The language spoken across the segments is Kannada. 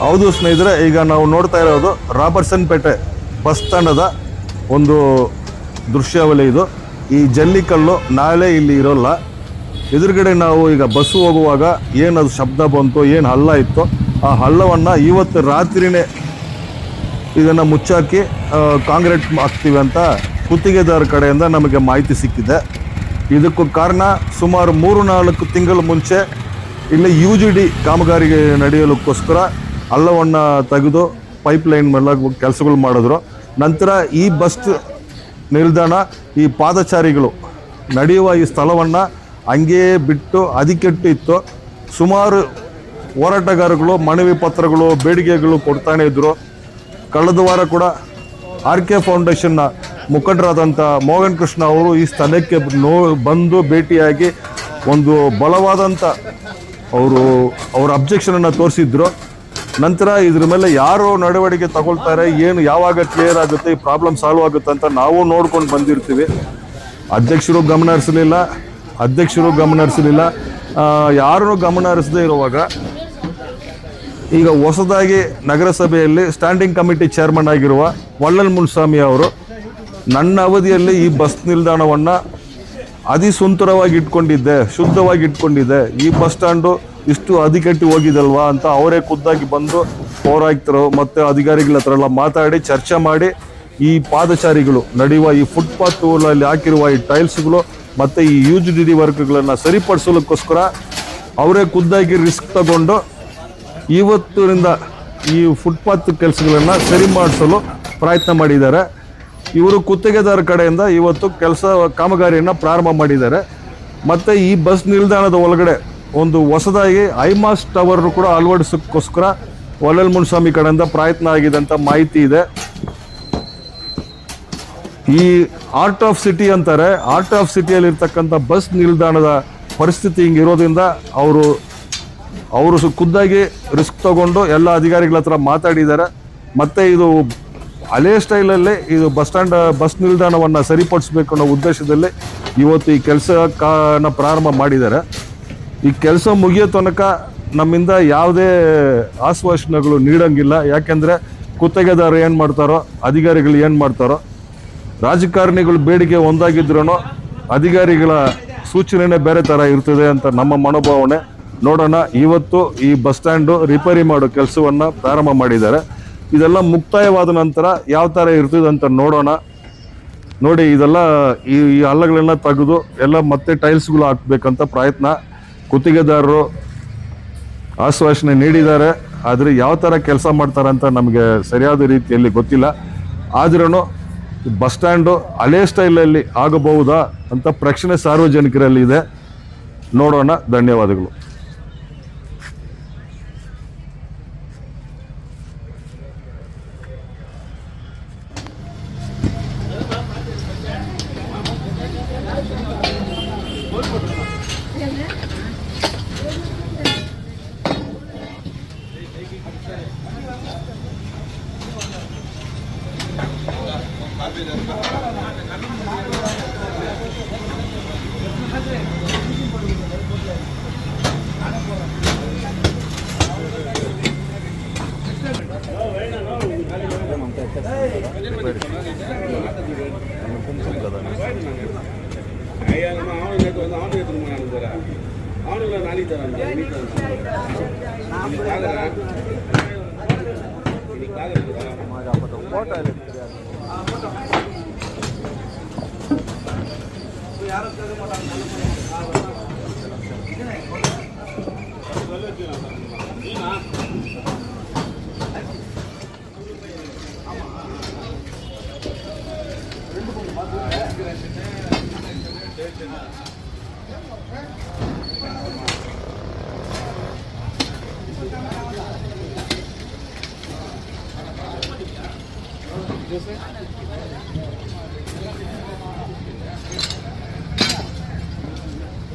ಹೌದು ಸ್ನೇಹಿತರೆ, ಈಗ ನಾವು ನೋಡ್ತಾ ಇರೋದು ರಾಬರ್ಟ್ಸನ್ ಪೇಟೆ ಬಸ್ ಸ್ಟ್ಯಾಂಡದ ಒಂದು ದೃಶ್ಯಾವಳಿ ಇದು. ಈ ಜಲ್ಲಿಕಲ್ಲು ನಾಳೆ ಇಲ್ಲಿ ಇರೋಲ್ಲ. ಎದುರುಗಡೆ ನಾವು ಈಗ ಬಸ್ಸು ಹೋಗುವಾಗ ಏನದು ಶಬ್ದ ಬಂತು, ಏನು ಹಳ್ಳ ಇತ್ತು, ಆ ಹಳ್ಳವನ್ನು ಇವತ್ತು ರಾತ್ರಿನೇ ಇದನ್ನು ಮುಚ್ಚಾಕಿ ಕಾಂಕ್ರೀಟ್ ಹಾಕ್ತೀವಿ ಅಂತ ಗುತ್ತಿಗೆದಾರ ಕಡೆಯಿಂದ ನಮಗೆ ಮಾಹಿತಿ ಸಿಕ್ಕಿದೆ. ಇದಕ್ಕೂ ಕಾರಣ ಸುಮಾರು 3-4 ತಿಂಗಳ ಮುಂಚೆ ಇಲ್ಲಿ UGD ಕಾಮಗಾರಿಗೆ ನಡೆಯಲಿಕ್ಕೋಸ್ಕರ ಹಳ್ಳವನ್ನು ತೆಗೆದು ಪೈಪ್ಲೈನ್ ಮೇಲೆ ಕೆಲಸಗಳು ಮಾಡಿದ್ರು. ನಂತರ ಈ ಬಸ್ ನಿಲ್ದಾಣ ಈ ಪಾದಚಾರಿಗಳು ನಡೆಯುವ ಈ ಸ್ಥಳವನ್ನು ಹಂಗೇ ಬಿಟ್ಟು ಅದಿಕೆಟ್ಟು ಇತ್ತು. ಸುಮಾರು ಹೋರಾಟಗಾರಗಳು ಮನವಿ ಪತ್ರಗಳು ಬೇಡಿಕೆಗಳು ಕೊಡ್ತಾನೆ ಇದ್ದರು. ಕಳೆದ ವಾರ ಕೂಡ RK ಫೌಂಡೇಶನ್ನ ಮುಖಂಡರಾದಂಥ ಮೋಹನ್ ಕೃಷ್ಣ ಅವರು ಈ ಸ್ಥಳಕ್ಕೆ ಬಂದು ಭೇಟಿಯಾಗಿ ಒಂದು ಬಲವಾದಂಥ ಅವರ ಅಬ್ಜೆಕ್ಷನನ್ನು ತೋರಿಸಿದ್ರು. ನಂತರ ಇದ್ರ ಮೇಲೆ ಯಾರು ನಡವಳಿಕೆ ತಗೊಳ್ತಾರೆ, ಏನು ಯಾವಾಗ ಕ್ಲಿಯರ್ ಆಗುತ್ತೆ, ಈ ಪ್ರಾಬ್ಲಮ್ ಸಾಲ್ವ್ ಆಗುತ್ತೆ ಅಂತ ನಾವು ನೋಡ್ಕೊಂಡು ಬಂದಿರ್ತೀವಿ. ಅಧ್ಯಕ್ಷರು ಗಮನ ಹರಿಸಲಿಲ್ಲ. ಯಾರೂ ಗಮನ ಹರಿಸದೇ ಇರುವಾಗ ಈಗ ಹೊಸದಾಗಿ ನಗರಸಭೆಯಲ್ಲಿ ಸ್ಟ್ಯಾಂಡಿಂಗ್ ಕಮಿಟಿ ಚೇರ್ಮನ್ ಆಗಿರುವ ವಳ್ಳಲ್ ಮುನ್ಸ್ವಾಮಿ ಅವರು ನನ್ನ ಅವಧಿಯಲ್ಲಿ ಈ ಬಸ್ ನಿಲ್ದಾಣವನ್ನು ಸುಂದರವಾಗಿ ಇಟ್ಕೊಂಡಿದ್ದೆ, ಶುದ್ಧವಾಗಿ ಇಟ್ಕೊಂಡಿದ್ದೆ, ಈ ಬಸ್ ಸ್ಟ್ಯಾಂಡು ಇಷ್ಟು ಹದಿಗೆಟ್ಟು ಹೋಗಿದಲ್ವಾ ಅಂತ ಅವರೇ ಖುದ್ದಾಗಿ ಬಂದು ಪೌರಾಯುಕ್ತರು ಮತ್ತು ಅಧಿಕಾರಿಗಳ ಹತ್ರ ಎಲ್ಲ ಮಾತಾಡಿ ಚರ್ಚೆ ಮಾಡಿ ಈ ಪಾದಚಾರಿಗಳು ನಡೆಯುವ ಈ ಫುಟ್ಪಾತ್ಗಳಲ್ಲಿ ಹಾಕಿರುವ ಈ ಟೈಲ್ಸ್ಗಳು ಮತ್ತು ಈ UGD ವರ್ಕ್ಗಳನ್ನು ಸರಿಪಡಿಸಲಿಕ್ಕೋಸ್ಕರ ಅವರೇ ಖುದ್ದಾಗಿ ರಿಸ್ಕ್ ತಗೊಂಡು ಇವತ್ತಿನಿಂದ ಈ ಫುಟ್ಪಾತ್ ಕೆಲಸಗಳನ್ನು ಸರಿ ಮಾಡಿಸಲು ಪ್ರಯತ್ನ ಮಾಡಿದ್ದಾರೆ. ಇವರು ಗುತ್ತಿಗೆದಾರ ಕಡೆಯಿಂದ ಇವತ್ತು ಕಾಮಗಾರಿಯನ್ನು ಪ್ರಾರಂಭ ಮಾಡಿದ್ದಾರೆ. ಮತ್ತು ಈ ಬಸ್ ನಿಲ್ದಾಣದ ಒಳಗಡೆ ಒಂದು ಹೊಸದಾಗಿ ಐಮಾಸ್ ಟವರ್ ಕೂಡ ಅಳವಡಿಸೋಕ್ಕೋಸ್ಕರ ವಳ್ಳಲ್ ಮುನ್ಸ್ವಾಮಿ ಕಡೆಯಿಂದ ಪ್ರಯತ್ನ ಆಗಿದೆ ಅಂತ ಮಾಹಿತಿ ಇದೆ. ಈ ಆರ್ಟ್ ಆಫ್ ಸಿಟಿ ಅಂತಾರೆ, ಆರ್ಟ್ ಆಫ್ ಸಿಟಿಯಲ್ಲಿ ಇರ್ತಕ್ಕಂಥ ಬಸ್ ನಿಲ್ದಾಣದ ಪರಿಸ್ಥಿತಿ ಹಿಂಗಿರೋದ್ರಿಂದ ಅವರು ಖುದ್ದಾಗಿ ರಿಸ್ಕ್ ತಗೊಂಡು ಎಲ್ಲ ಅಧಿಕಾರಿಗಳ ಹತ್ರ ಮಾತಾಡಿದ್ದಾರೆ. ಮತ್ತು ಇದು ಹಳೇ ಸ್ಟೈಲಲ್ಲಿ ಇದು ಬಸ್ ನಿಲ್ದಾಣವನ್ನು ಸರಿಪಡಿಸಬೇಕು ಅನ್ನೋ ಉದ್ದೇಶದಲ್ಲಿ ಇವತ್ತು ಈ ಕೆಲಸನ ಪ್ರಾರಂಭ ಮಾಡಿದ್ದಾರೆ. ಈ ಕೆಲಸ ಮುಗಿಯೋ ತನಕ ನಮ್ಮಿಂದ ಯಾವುದೇ ಆಶ್ವಾಸನೆಗಳು ನೀಡೋಂಗಿಲ್ಲ. ಯಾಕೆಂದರೆ ಗುತ್ತಿಗೆದಾರರು ಏನು ಮಾಡ್ತಾರೋ, ಅಧಿಕಾರಿಗಳು ಏನು ಮಾಡ್ತಾರೋ, ರಾಜಕಾರಣಿಗಳು ಬೇಡಿಕೆ ಒಂದಾಗಿದ್ರೂ ಅಧಿಕಾರಿಗಳ ಸೂಚನೆನೇ ಬೇರೆ ಥರ ಇರ್ತದೆ ಅಂತ ನಮ್ಮ ಮನೋಭಾವನೆ. ನೋಡೋಣ, ಇವತ್ತು ಈ ಬಸ್ ಸ್ಟ್ಯಾಂಡು ರಿಪೇರಿ ಮಾಡೋ ಕೆಲಸವನ್ನು ಪ್ರಾರಂಭ ಮಾಡಿದ್ದಾರೆ. ಇದೆಲ್ಲ ಮುಕ್ತಾಯವಾದ ನಂತರ ಯಾವ ಥರ ಇರ್ತದೆ ಅಂತ ನೋಡೋಣ. ನೋಡಿ, ಇದೆಲ್ಲ ಈ ಹಳ್ಳಗಳೆಲ್ಲ ತೆಗೆದು ಎಲ್ಲ ಮತ್ತೆ ಟೈಲ್ಸ್ಗಳು ಹಾಕ್ಬೇಕಂತ ಪ್ರಯತ್ನ ಗುತ್ತಿಗೆದಾರರು ಆಶ್ವಾಸನೆ ನೀಡಿದ್ದಾರೆ. ಆದರೆ ಯಾವ ಥರ ಕೆಲಸ ಮಾಡ್ತಾರೆ ಅಂತ ನಮಗೆ ಸರಿಯಾದ ರೀತಿಯಲ್ಲಿ ಗೊತ್ತಿಲ್ಲ. ಆದ್ರೂ ಬಸ್ ಸ್ಟ್ಯಾಂಡು ಹಳೇ ಸ್ಟೈಲಲ್ಲಿ ಆಗಬಹುದಾ ಅಂತ ಪ್ರಶ್ನೆ ಸಾರ್ವಜನಿಕರಲ್ಲಿ ಇದೆ. ನೋಡೋಣ. ಧನ್ಯವಾದಗಳು.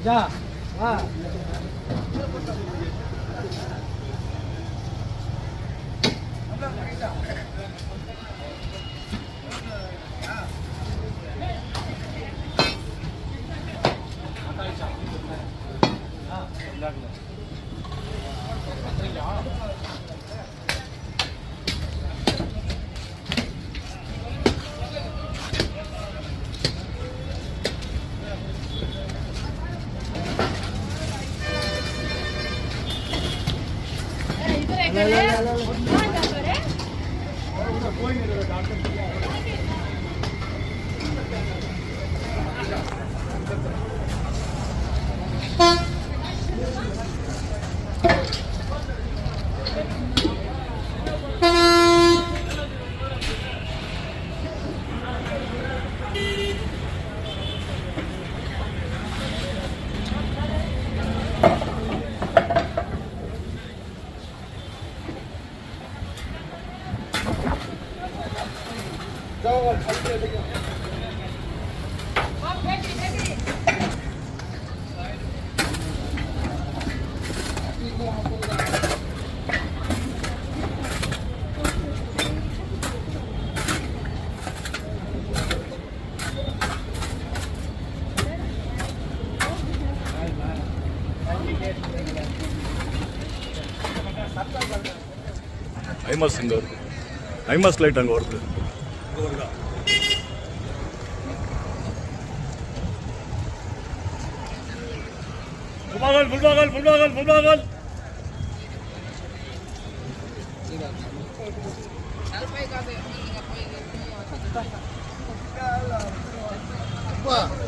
जा हाँ ஐமாஸ் இங்கே வருது, ஐமாஸ் லைட் அங்கே வருது. Wah.